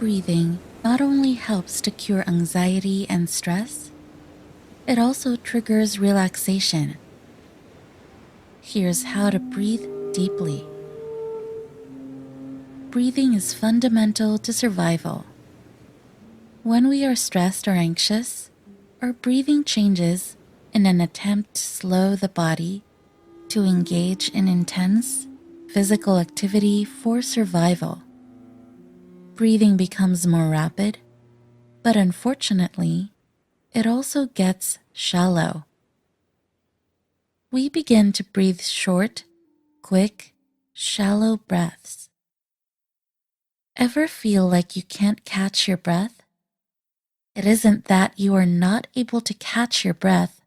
breathing not only helps to cure anxiety and stress, it also triggers relaxation. Here's how to breathe deeply. Breathing is fundamental to survival. When we are stressed or anxious, our breathing changes in an attempt to slow the body to engage in intense physical activity for survival. Breathing becomes more rapid, but unfortunately, it also gets shallow. We begin to breathe short, quick, shallow breaths. Ever feel like you can't catch your breath? It isn't that you are not able to catch your breath,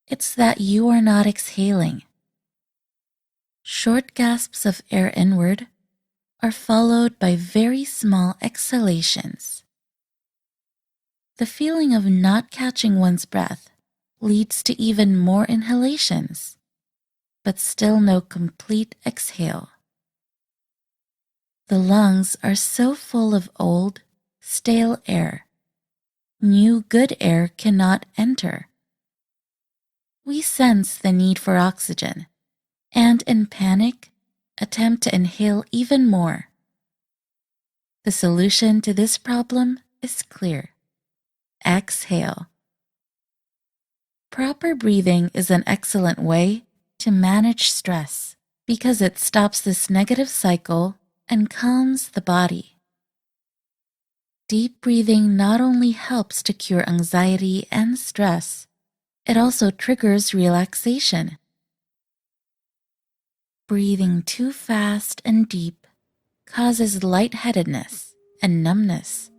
it's that you are not exhaling. Short gasps of air inward are followed by very small exhalations. The feeling of not catching one's breath leads to even more inhalations, but still no complete exhale. The lungs are so full of old, stale air. New good air cannot enter. We sense the need for oxygen, and in panic, attempt to inhale even more. The solution to this problem is clear. Exhale. Proper breathing is an excellent way to manage stress because it stops this negative cycle and calms the body. Deep breathing not only helps to cure anxiety and stress, it also triggers relaxation. Breathing too fast and deep causes lightheadedness and numbness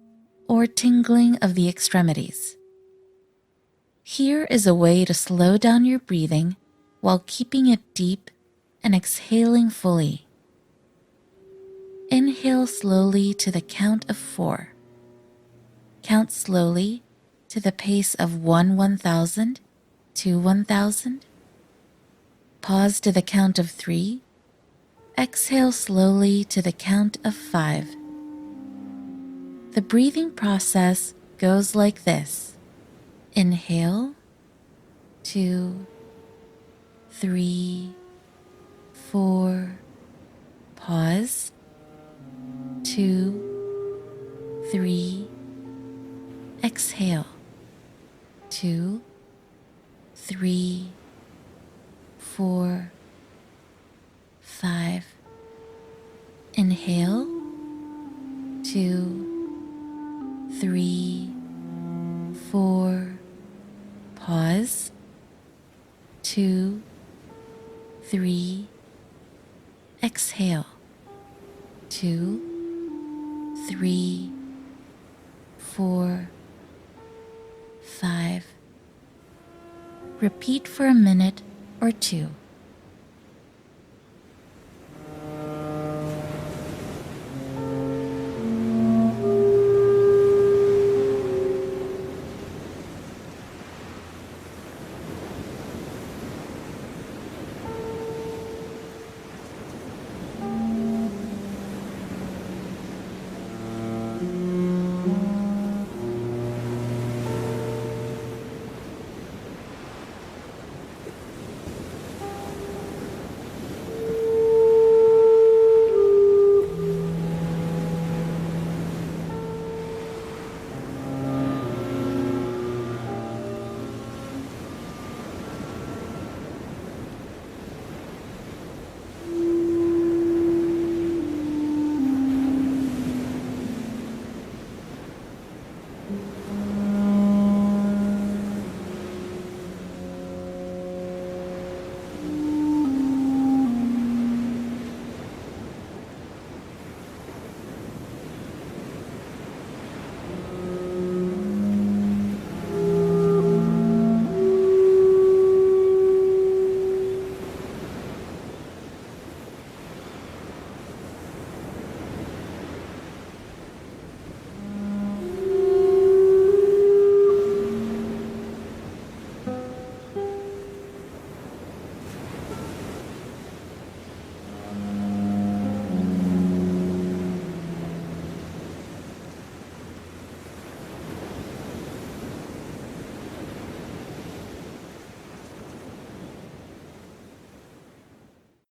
or tingling of the extremities. Here is a way to slow down your breathing while keeping it deep and exhaling fully. Inhale slowly to the count of 4. Count slowly to the pace of 1,000 to 1,000. Pause to the count of 3. Exhale slowly to the count of 5. The breathing process goes like this. Inhale, 2, 3, 4. Pause, 2, 3. Exhale, 2, 3, 4, 5. Inhale, 2, 3, 4. Pause, 2, 3. Exhale, 2, 3, 4, 5. Repeat for a minute or two.